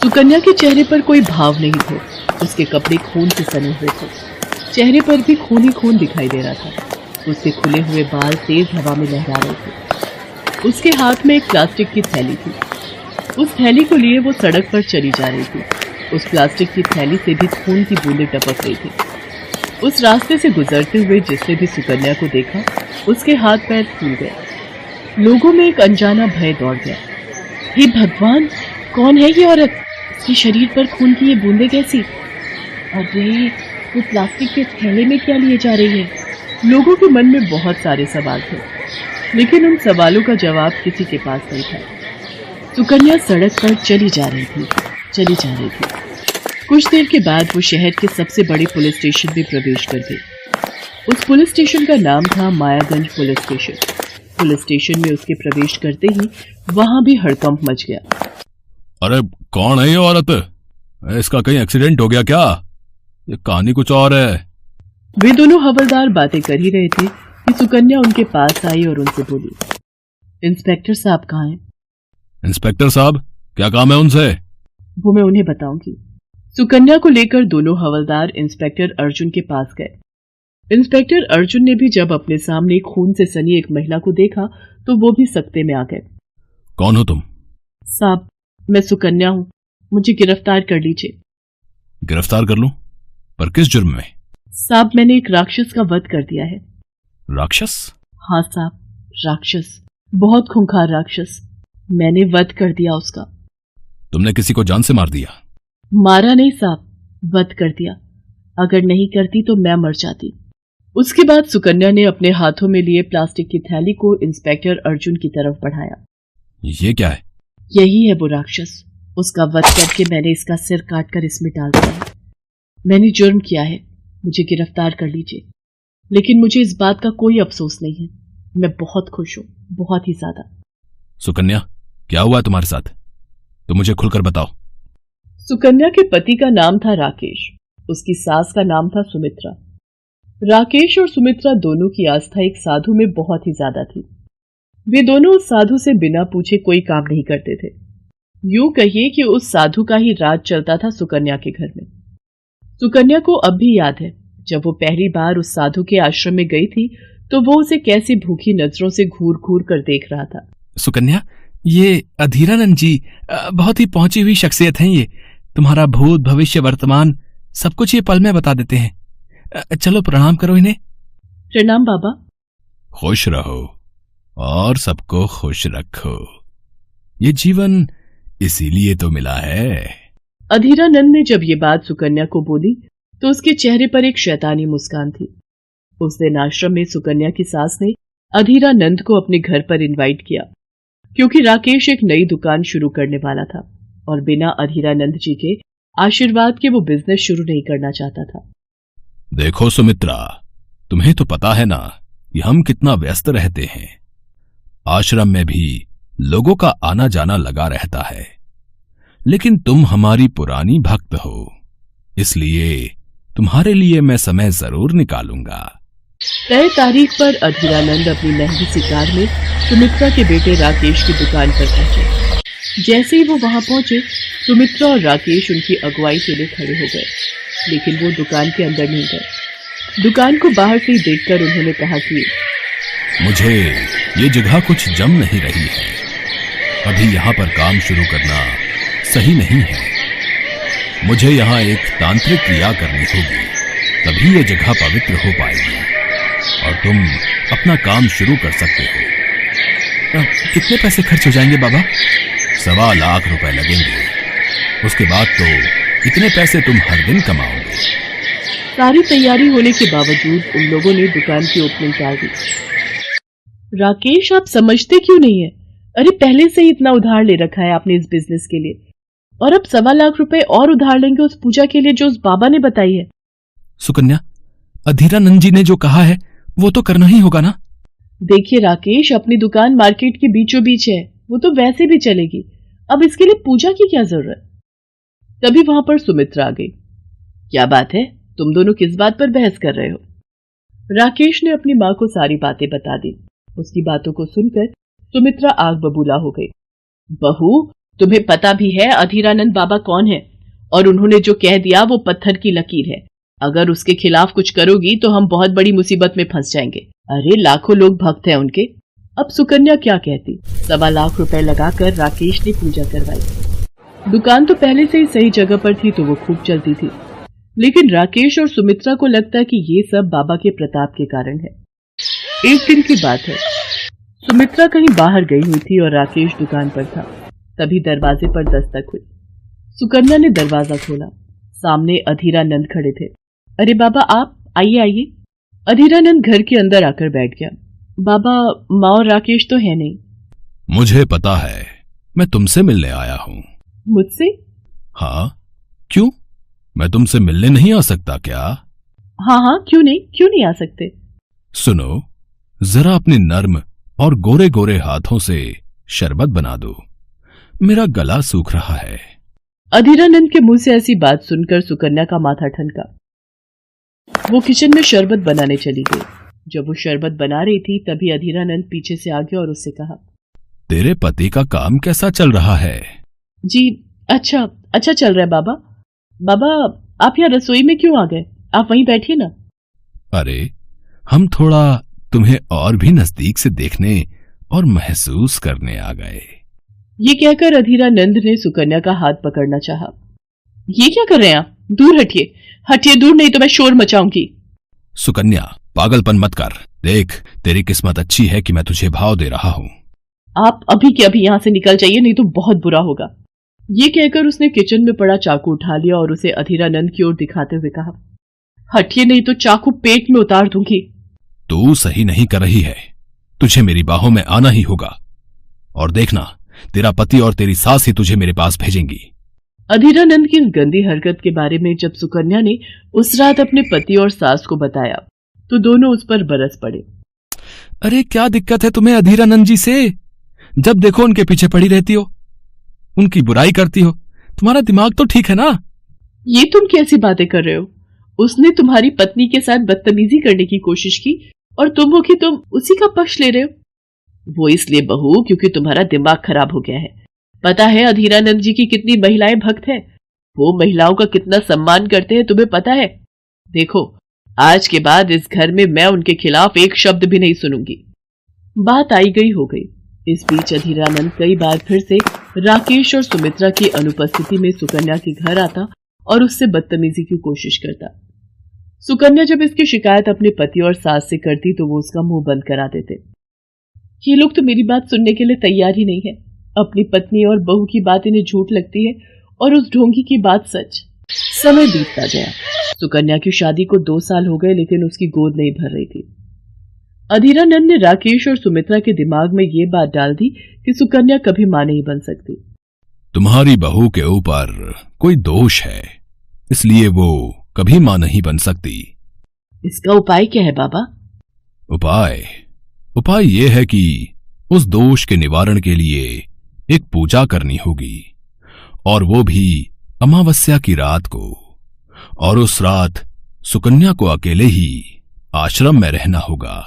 सुकन्या के चेहरे पर कोई भाव नहीं थे। उसके कपड़े खून से सने हुए थे, चेहरे पर भी खून ही खून दिखाई दे रहा था। उसके खुले हुए बाल तेज हवा में लहरा रहे थे। उसके हाथ में एक प्लास्टिक की थैली थी। उस थैली को लिए वो सड़क पर चली जा रही थी। उस प्लास्टिक की थैली से भी खून की बूंदें टपक रही थी। उस रास्ते से गुजरते हुए जिसने भी सुकन्या को देखा, उसके हाथ पैर फूल गए। लोगों में एक अनजाना भय दौड़ गया। हे भगवान, कौन है ये औरत? इसके शरीर पर खून की ये बूंदें कैसी? अरे, वो प्लास्टिक के थैले में क्या लिए जा रही है? लोगों के मन में बहुत सारे सवाल थे, लेकिन उन सवालों का जवाब किसी के पास नहीं था। सुकन्या सड़क पर चली जा रही थी। कुछ देर के बाद वो शहर के सबसे बड़े पुलिस स्टेशन में प्रवेश कर गई। उस पुलिस स्टेशन का नाम था Mayaganj police station. Police station में उसके प्रवेश करते ही वहां भी हड़कंप मच गया। अरे कौन है ये औरत? इसका कहीं एक्सीडेंट हो गया क्या? ये कहानी कुछ और है। वे दोनों हवलदार बातें कर ही रहे थे कि सुकन्या उनके पास आई और उनसे बोली, इंस्पेक्टर साहब कहाँ हैं? इंस्पेक्टर साहब, क्या काम है उनसे? वो मैं उन्हें बताऊंगी। सुकन्या को लेकर दोनों हवलदार इंस्पेक्टर अर्जुन के पास गए। इंस्पेक्टर अर्जुन ने भी जब अपने सामने खून से सनी एक महिला को देखा तो वो भी सकते में आ गए। कौन हो तुम? साहब, मैं सुकन्या हूँ, मुझे गिरफ्तार कर लीजिए। गिरफ्तार कर लूं? पर किस जुर्म में? साहब, मैंने एक राक्षस का वध कर दिया है। राक्षस? हाँ साहब, राक्षस, बहुत खूंखार राक्षस। मैंने वध कर दिया उसका। तुमने किसी को जान से मार दिया? मारा नहीं साहब, वध कर दिया। अगर नहीं करती तो मैं मर जाती। उसके बाद सुकन्या ने अपने हाथों में लिए प्लास्टिक की थैली को इंस्पेक्टर अर्जुन की तरफ बढ़ाया। ये क्या है? यही है वो राक्षस। उसका वध करके मैंने इसका सिर काटकर इसमें डाल दिया है। मैंने जुर्म किया है, मुझे गिरफ्तार कर लीजिए। लेकिन मुझे इस बात का कोई अफसोस नहीं है। मैं बहुत खुश हूं, बहुत ही ज्यादा। सुकन्या, क्या हुआ तुम्हारे साथ? तो मुझे खुलकर बताओ। सुकन्या के पति का नाम था राकेश, उसकी सास का नाम था सुमित्रा। राकेश और सुमित्रा दोनों की आस्था एक साधु में बहुत ही ज्यादा थी। वे दोनों उस साधु से बिना पूछे कोई काम नहीं करते थे। यूं कहिए कि उस साधु का ही राज चलता था सुकन्या के घर में। सुकन्या को अब भी याद है, जब वो पहली बार उस साधु के आश्रम में गई थी तो वो उसे कैसी भूखी नजरों से घूर घूर कर देख रहा था। सुकन्या, ये अधीरानंद जी बहुत ही पहुंची हुई शख्सियत हैं। ये तुम्हारा भूत भविष्य वर्तमान सब कुछ ये पल में बता देते हैं। चलो प्रणाम करो इन्हें। प्रणाम बाबा। खुश रहो और सबको खुश रखो। ये जीवन इसीलिए तो मिला है। अधीरानंद ने जब ये बात सुकन्या को बोली तो उसके चेहरे पर एक शैतानी मुस्कान थी। उस दिन आश्रम में सुकन्या की सास ने अधीरानंद को अपने घर पर इनवाइट किया, क्योंकि राकेश एक नई दुकान शुरू करने वाला था और बिना अधीरानंद जी के आशीर्वाद के वो बिजनेस शुरू नहीं करना चाहता था। देखो सुमित्रा, तुम्हें तो पता है ना कि हम कितना व्यस्त रहते हैं। आश्रम में भी लोगों का आना जाना लगा रहता है, लेकिन तुम हमारी पुरानी भक्त हो, इसलिए तुम्हारे लिए मैं समय जरूर निकालूंगा। तय तारीख पर अधीरानंद अपनी महंगी सी कार में सुमित्रा के बेटे राकेश की दुकान पर पहुंचे। जैसे ही वो वहां पहुंचे, सुमित्रा और राकेश उनकी अगुवाई के लिए खड़े हो गए, लेकिन वो दुकान के अंदर नहीं गए। दुकान को बाहर से ही देखकर उन्होंने कहा कि मुझे ये जगह कुछ जम नहीं रही है। अभी यहाँ पर काम शुरू करना सही नहीं है। मुझे यहाँ एक तांत्रिक क्रिया करनी होगी, तभी ये जगह पवित्र हो पाएगी और तुम अपना काम शुरू कर सकते हो। कितने पैसे खर्च हो जाएंगे बाबा? 1.25 लाख रुपए लगेंगे। उसके बाद तो इतने पैसे तुम हर दिन कमाओगे। सारी तैयारी होने के बावजूद उन लोगों ने दुकान की ओपनिंग टाल दी। राकेश, आप समझते क्यों नहीं है? अरे पहले से ही इतना उधार ले रखा है आपने इस बिजनेस के लिए, और अब 1.25 लाख रुपए और उधार लेंगे उस पूजा के लिए जो उस बाबा ने बताई है। सुकन्या, अधीरानंद जी ने जो कहा है वो तो करना ही होगा ना? देखिए राकेश, अपनी दुकान मार्केट के बीचों बीच है, वो तो वैसे भी चलेगी। अब इसके लिए पूजा की क्या जरूरत? तभी वहां पर सुमित्रा आ गई। क्या बात है, तुम दोनों किस बात पर बहस कर रहे हो? राकेश ने अपनी माँ को सारी बातें बता दी। उसकी बातों को सुनकर सुमित्रा आग बबूला हो गई। बहू, तुम्हें पता भी है अधीरानंद बाबा कौन है, और उन्होंने जो कह दिया वो पत्थर की लकीर है। अगर उसके खिलाफ कुछ करोगी तो हम बहुत बड़ी मुसीबत में फंस जाएंगे। अरे लाखों लोग भक्त हैं उनके। अब सुकन्या क्या कहती। 1.25 लाख रुपए लगाकर राकेश ने पूजा करवाई। दुकान तो पहले से ही सही जगह पर थी तो वो खूब चलती थी, लेकिन राकेश और सुमित्रा को लगता कि ये सब बाबा के प्रताप के कारण है। एक दिन की बात है, सुमित्रा कहीं बाहर गई हुई थी और राकेश दुकान पर था। तभी दरवाजे पर दस्तक हुई। सुकन्या ने दरवाजा खोला। सामने अधीरानंद खड़े थे। अरे बाबा आप आइए आइए। अधीरानंद घर के अंदर आकर बैठ गया। बाबा माँ और राकेश तो है नहीं। मुझे पता है, मैं तुमसे मिलने आया हूं। मुझसे? हाँ, क्यों? मैं तुमसे मिलने नहीं आ सकता क्या? हाँ, क्यों नहीं आ सकते। सुनो, जरा अपने नर्म और गोरे गोरे हाथों से शरबत बना दो, मेरा गला सूख रहा है। अधीरानंद के मुंह से ऐसी बात सुनकर सुकन्या का माथा ठनका। वो किचन में शरबत बनाने चली गई। जब वो शरबत बना रही थी तभी अधीरानंद पीछे से आ गया और उससे कहा, तेरे पति का काम कैसा चल रहा है? जी अच्छा चल रहा है बाबा। बाबा आप यहाँ रसोई में क्यों आ गए? आप वहीं बैठिए ना। अरे हम थोड़ा तुम्हें और भी नजदीक से देखने और महसूस करने आ गए। ये कहकर अधीरानंद ने सुकन्या का हाथ पकड़ना चाहा। ये क्या कर रहे हैं आप? दूर हटिए दूर, नहीं तो मैं शोर मचाऊंगी। सुकन्या पागलपन मत कर। देख, तेरी किस्मत अच्छी है कि मैं तुझे भाव दे रहा हूं। आप अभी के अभी यहां से निकल जाइए, नहीं तो बहुत बुरा होगा। ये कहकर उसने किचन में पड़ा चाकू उठा लिया और उसे अधीरानंद की ओर दिखाते हुए कहा, हटिए नहीं तो चाकू पेट में उतार दूंगी। तू सही नहीं कर रही है, तुझे मेरी बाहों में आना ही होगा। और देखना, तेरा पति और तेरी सास ही तुझे मेरे पास भेजेंगी। अधीरानंद की इस गंदी हरकत के बारे में जब सुकन्या ने उस रात अपने पति और सास को बताया तो दोनों उस पर बरस पड़े। अरे क्या दिक्कत है तुम्हें अधीरानंद जी से? जब देखो उनके पीछे पड़ी रहती हो, उनकी बुराई करती हो। तुम्हारा दिमाग तो ठीक है ना? ये तुम कैसी बातें कर रहे हो? उसने तुम्हारी पत्नी के साथ बदतमीजी करने की कोशिश की और तुम हो कि तुम उसी का पक्ष ले रहे हो। वो इसलिए बहू क्योंकि तुम्हारा दिमाग खराब हो गया है। पता है अधीरानंद जी की कितनी महिलाएं भक्त हैं, वो महिलाओं का कितना सम्मान करते हैं, तुम्हें पता है? देखो, आज के बाद इस घर में मैं उनके खिलाफ एक शब्द भी नहीं सुनूंगी। बात आई गई हो गई। इस बीच अधीरानंद कई बार फिर से राकेश और सुमित्रा की अनुपस्थिति में सुकन्या के घर आता और उससे बदतमीजी की कोशिश करता। सुकन्या जब इसकी शिकायत अपने पति और सास से करती तो वो उसका मुंह बंद करा देते। ये लोग तो मेरी बात सुनने के लिए तैयार ही नहीं है। अपनी पत्नी और बहू की बात इन्हें झूठ लगती है और उस ढोंगी की बात सच। समय बीतता गया। सुकन्या की शादी को 2 साल हो गए लेकिन उसकी गोद नहीं भर रही थी। अधीरानंद ने राकेश और सुमित्रा के दिमाग में ये बात डाल दी कि सुकन्या कभी मां नहीं बन सकती। तुम्हारी बहू के ऊपर कोई दोष है, इसलिए वो कभी मां नहीं बन सकती। इसका उपाय क्या है बाबा? उपाय ये है कि उस दोष के निवारण के लिए एक पूजा करनी होगी, और वो भी अमावस्या की रात को। और उस रात सुकन्या को अकेले ही आश्रम में रहना होगा।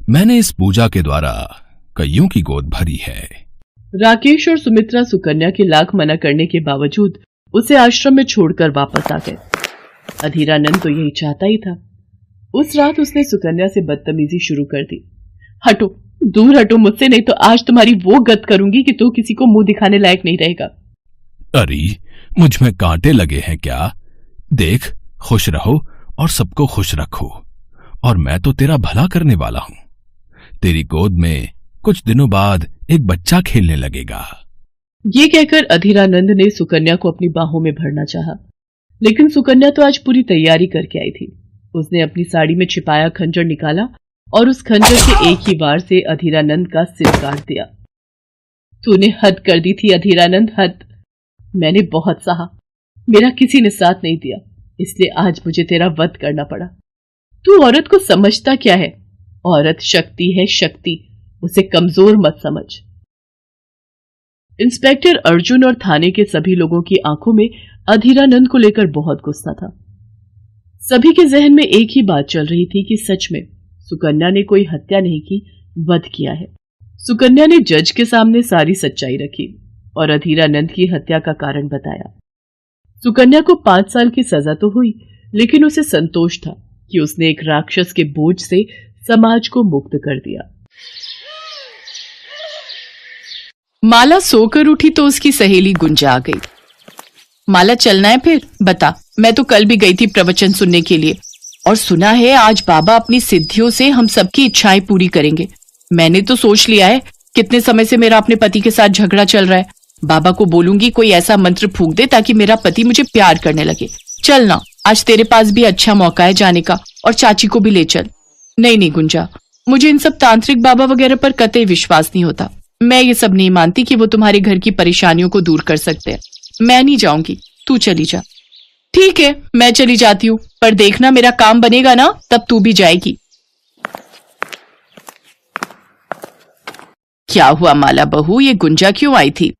मैंने इस पूजा के द्वारा कईयों की गोद भरी है। राकेश और सुमित्रा सुकन्या के लाख मना करने के बावजूद उसे आश्रम में छोड़कर वापस आ गए। अधीरानंद तो यही चाहता ही था। उस रात उसने सुकन्या से बदतमीजी शुरू कर दी। हटो, दूर हटो मुझसे, नहीं तो आज तुम्हारी वो गत करूंगी कि तू किसी को मुंह दिखाने लायक नहीं रहेगा। अरे मुझ में कांटे लगे हैं क्या? देख, खुश रहो और सबको खुश रखो, और मैं तो तेरा भला करने वाला हूं। तेरी गोद में कुछ दिनों बाद एक बच्चा खेलने लगेगा। ये कहकर अधीरानंद ने सुकन्या को अपनी बाहों में भरना चाहा, लेकिन सुकन्या तो आज पूरी तैयारी करके आई थी। उसने अपनी साड़ी में छिपाया खंजर निकाला और उस खंजर से एक ही वार से अधीरानंद का सिर काट दिया। तूने हद कर दी थी अधीरानंद, हद। मैंने बहुत सहा, मेरा किसी ने साथ नहीं दिया, इसलिए आज मुझे तेरा वध करना पड़ा। तू औरत को समझता क्या है? औरत शक्ति है, शक्ति, उसे कमजोर मत समझ। इंस्पेक्टर अर्जुन और थाने के सभी लोगों की आंखों में अधीरानंद को लेकर बहुत गुस्सा था। सभी के जहन में एक ही बात चल रही थी कि सच में सुकन्या ने कोई हत्या नहीं की, वध किया है। सुकन्या ने जज के सामने सारी सच्चाई रखी। और अधीरानंद की हत्या का कारण बताया। सुकन्या को 5 साल की सजा तो हुई, लेकिन उसे संतोष था कि उसने एक राक्षस के बोझ से समाज को मुक्त कर दिया। माला सोकर उठी तो उसकी सहेली गुंजा आ गई। माला चलना है फिर? बता, मैं तो कल भी गई थी प्रवचन सुनने के लिए, और सुना है आज बाबा अपनी सिद्धियों से हम सबकी इच्छाएं पूरी करेंगे। मैंने तो सोच लिया है, कितने समय से मेरा अपने पति के साथ झगड़ा चल रहा है। बाबा को बोलूंगी कोई ऐसा मंत्र फूंक दे ताकि मेरा पति मुझे प्यार करने लगे। चल ना, आज तेरे पास भी अच्छा मौका है जाने का, और चाची को भी ले चल। नहीं नहीं गुंजा, मुझे इन सब तांत्रिक बाबा वगैरह पर कतई विश्वास नहीं होता। मैं ये सब नहीं मानती कि वो तुम्हारे घर की परेशानियों को दूर कर सकते हैं। मैं नहीं जाऊंगी, तू चली जा। ठीक है, मैं चली जाती हूँ, पर देखना मेरा काम बनेगा ना, तब तू भी जाएगी। क्या हुआ माला बहू, ये गुंजा क्यों आई थी?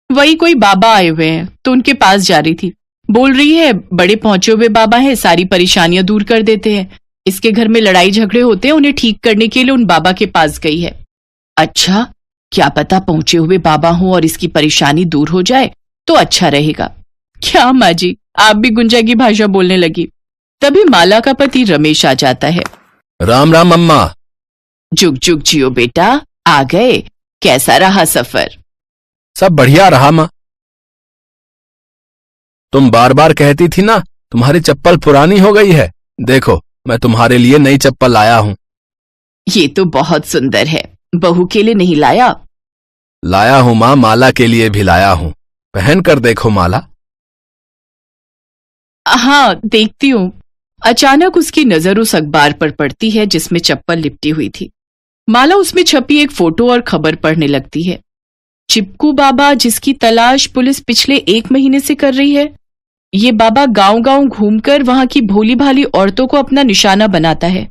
वही कोई बाबा आए हुए हैं तो उनके पास जा रही थी। बोल रही है बड़े पहुंचे हुए बाबा हैं, सारी परेशानियां दूर कर देते हैं। इसके घर में लड़ाई झगड़े होते हैं, उन्हें ठीक करने के लिए उन बाबा के पास गई है। अच्छा, क्या पता पहुंचे हुए बाबा हों और इसकी परेशानी दूर हो जाए तो अच्छा रहेगा। क्या माँ जी, आप भी गुंजा की भाषा बोलने लगी। तभी माला का पति रमेश आ जाता है। राम राम अम्मा। जुग जुग जियो बेटा, आ गए। कैसा रहा सफर? सब बढ़िया रहा माँ। तुम बार बार कहती थी ना तुम्हारी चप्पल पुरानी हो गई है, देखो मैं तुम्हारे लिए नई चप्पल लाया हूँ। ये तो बहुत सुंदर है। बहू के लिए नहीं लाया? लाया हूँ माँ, माला के लिए भी लाया हूँ, पहन कर देखो माला। हाँ देखती हूँ। अचानक उसकी नजर उस अखबार पर पड़ती है जिसमें चप्पल लिपटी हुई थी। माला उसमें छपी एक फोटो और खबर पढ़ने लगती है। चिपकू बाबा जिसकी तलाश पुलिस पिछले 1 महीने से कर रही है। ये बाबा गांव-गांव घूमकर वहां की भोली भाली औरतों को अपना निशाना बनाता है,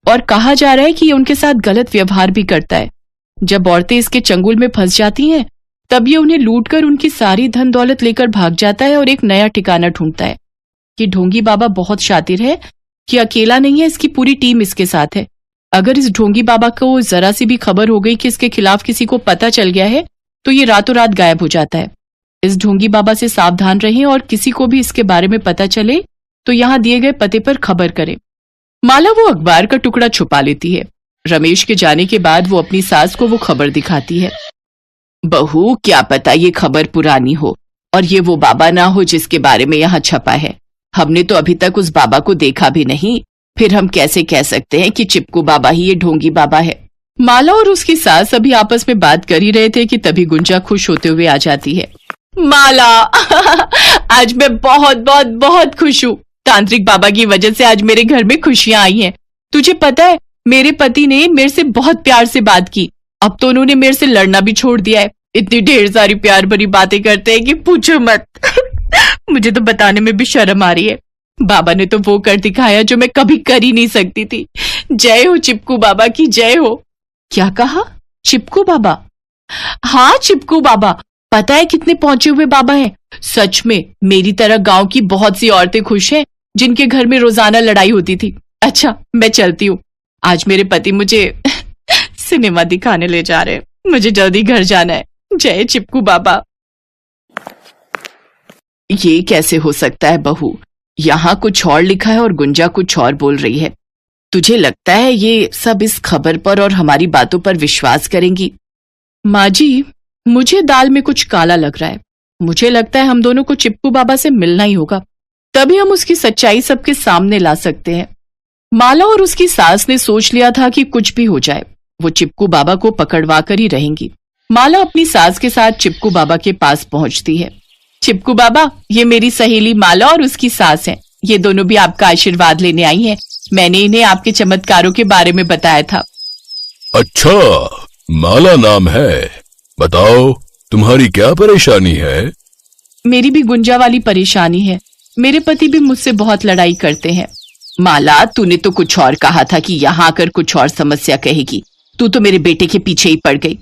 और कहा जा रहा है कि ये उनके साथ गलत व्यवहार भी करता है। जब औरतें इसके चंगुल में फंस जाती हैं, तब ये उन्हें लूटकर उनकी सारी धन दौलत लेकर भाग जाता है और एक नया ठिकाना ढूंढता है। कि ढोंगी बाबा बहुत शातिर है, कि अकेला नहीं है, इसकी पूरी टीम इसके साथ है। अगर इस ढोंगी बाबा को जरा सी भी खबर हो गई कि इसके खिलाफ किसी को पता चल गया है तो ये रातों रात गायब हो जाता है। इस ढोंगी बाबा से सावधान रहें, और किसी को भी इसके बारे में पता चले तो यहाँ दिए गए पते पर खबर करें। माला वो अखबार का टुकड़ा छुपा लेती है। रमेश के जाने के बाद वो अपनी सास को वो खबर दिखाती है। बहू, क्या पता ये खबर पुरानी हो और ये वो बाबा ना हो जिसके बारे में यहाँ छपा है। हमने तो अभी तक उस बाबा को देखा भी नहीं, फिर हम कैसे कह सकते हैं कि चिपकू बाबा ही ये ढोंगी बाबा है। माला और उसकी सास अभी आपस में बात कर ही रहे थे कि तभी गुंजा खुश होते हुए आ जाती है। माला आज मैं बहुत बहुत बहुत खुश हूँ। तांत्रिक बाबा की वजह से आज मेरे घर में खुशियां आई हैं। तुझे पता है, मेरे पति ने मेरे से बहुत प्यार से बात की। अब तो उन्होंने मेरे से लड़ना भी छोड़ दिया है। इतनी ढेर सारी प्यार भरी बातें करते हैं कि पूछो मत। मुझे तो बताने में भी शर्म आ रही है। बाबा ने तो वो कर दिखाया जो मैं कभी कर ही नहीं सकती थी। जय हो चिपकू बाबा की, जय हो। क्या कहा? चिपकू बाबा? हाँ चिपकू बाबा। पता है कितने पहुंचे हुए बाबा हैं? सच में मेरी तरह गांव की बहुत सी औरतें खुश हैं जिनके घर में रोजाना लड़ाई होती थी। अच्छा मैं चलती हूँ, आज मेरे पति मुझे सिनेमा दिखाने ले जा रहे हैं। मुझे जल्दी घर जाना है। जय चिपकू बाबा। ये कैसे हो सकता है बहू? यहाँ कुछ और लिखा है और गुंजा कुछ और बोल रही है। तुझे लगता है ये सब इस खबर पर और हमारी बातों पर विश्वास करेंगी? माँ जी, मुझे दाल में कुछ काला लग रहा है। मुझे लगता है हम दोनों को चिपकू बाबा से मिलना ही होगा, तभी हम उसकी सच्चाई सबके सामने ला सकते हैं। माला और उसकी सास ने सोच लिया था कि कुछ भी हो जाए वो चिपकू बाबा को पकड़वा कर ही रहेंगी। माला अपनी सास के साथ चिपकू बाबा के पास पहुंचती है। चिपकू बाबा, ये मेरी सहेली माला और उसकी सास हैं। ये दोनों भी आपका आशीर्वाद लेने आई हैं। मैंने इन्हें आपके चमत्कारों के बारे में बताया था। अच्छा, माला नाम है, बताओ तुम्हारी क्या परेशानी है? मेरी भी गुंजा वाली परेशानी है। मेरे पति भी मुझसे बहुत लड़ाई करते हैं। माला, तूने तो कुछ और कहा था कि यहाँ आकर कुछ और समस्या कहेगी। तू तो मेरे बेटे के पीछे ही पड़ गई।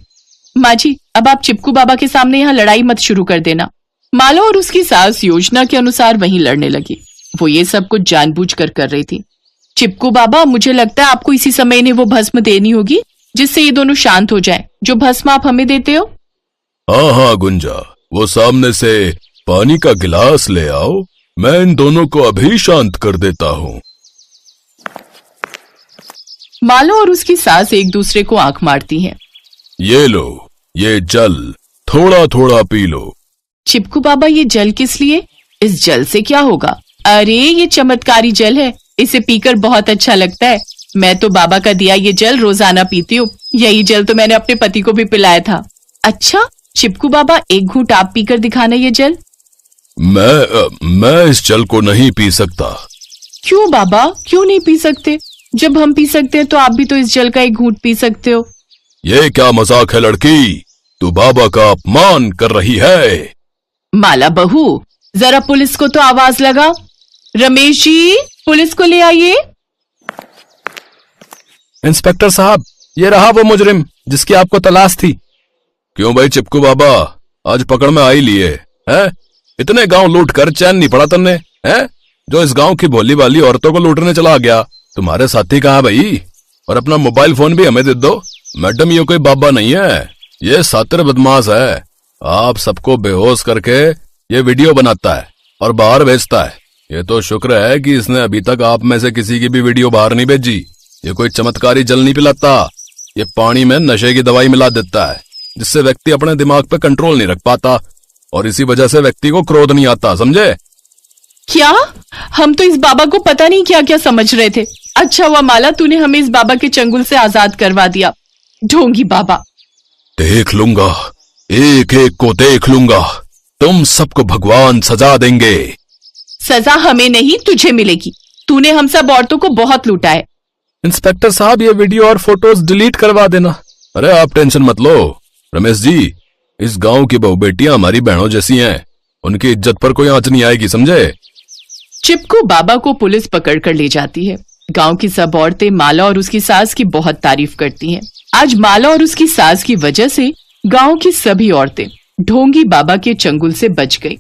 माँ जी, अब आप चिपकू बाबा के सामने यहाँ लड़ाई मत शुरू कर देना। माला और उसकी सास योजना के अनुसार वहीं लड़ने लगी। वो ये सब कुछ जानबूझकर कर रही थी। चिपकू बाबा, मुझे लगता है आपको इसी समय इन्हें वो भस्म देनी होगी जिससे ये दोनों शांत हो जाएं। जो भस्म आप हमें देते हो। हाँ हाँ गुंजा, वो सामने से पानी का गिलास ले आओ, मैं इन दोनों को अभी शांत कर देता हूँ। माला और उसकी सास एक दूसरे को आंख मारती हैं। ये लो, ये जल थोड़ा थोड़ा पी लो। चिपकू बाबा, ये जल किस लिए? इस जल से क्या होगा? अरे ये चमत्कारी जल है, इसे पीकर बहुत अच्छा लगता है। मैं तो बाबा का दिया ये जल रोजाना पीती हूँ। यही जल तो मैंने अपने पति को भी पिलाया था। अच्छा चिपकू बाबा, एक घूंट आप पीकर दिखाना ये जल। मैं इस जल को नहीं पी सकता। क्यों बाबा, क्यों नहीं पी सकते? जब हम पी सकते हैं तो आप भी तो इस जल का एक घूंट पी सकते हो। ये क्या मजाक है लड़की, तू बाबा का अपमान कर रही है। माला बहू, जरा पुलिस को तो आवाज लगा। रमेश जी, पुलिस को ले आइए। इंस्पेक्टर साहब, ये रहा वो मुजरिम जिसकी आपको तलाश थी। क्यों भाई चिपकू बाबा, आज पकड़ में आ ही लिए हैं? इतने गांव लूट कर चैन नहीं पड़ा तुमने, हैं? जो इस गांव की भोली भाली औरतों को लूटने चला गया। तुम्हारे साथी कहाँ भाई? और अपना मोबाइल फोन भी हमें दे दो। मैडम, ये कोई बाबा नहीं है, ये सातिर बदमाश है। आप सबको बेहोश करके ये वीडियो बनाता है और बाहर भेजता है। ये तो शुक्र है कि इसने अभी तक आप में से किसी की भी वीडियो बाहर नहीं भेजी। ये कोई चमत्कारी जल नहीं पिलाता, ये पानी में नशे की दवाई मिला देता है, जिससे व्यक्ति अपने दिमाग पे कंट्रोल नहीं रख पाता और इसी वजह से व्यक्ति को क्रोध नहीं आता, समझे? क्या? हम तो इस बाबा को पता नहीं क्या क्या समझ रहे थे। अच्छा हुआ माला, तूने हमें इस बाबा के चंगुल से आजाद करवा दिया। ढोंगी बाबा। देख लूंगा, एक एक को देख लूंगा। तुम सबको भगवान सजा देंगे। सजा हमें नहीं, तुझे मिलेगी। तूने हम सब औरतों को बहुत लूटा है। इंस्पेक्टर साहब, ये वीडियो और फोटोज डिलीट करवा देना। अरे आप टेंशन मत लो रमेश जी, इस गांव की बहू बेटियां हमारी बहनों जैसी हैं, उनकी इज्जत पर कोई आंच नहीं आएगी, समझे? चिपकू बाबा को पुलिस पकड़ कर ले जाती है। गांव की सब औरतें माला और उसकी सास की बहुत तारीफ करती हैं। आज माला और उसकी सास की वजह से गांव की सभी औरतें ढोंगी बाबा के चंगुल से बच गई।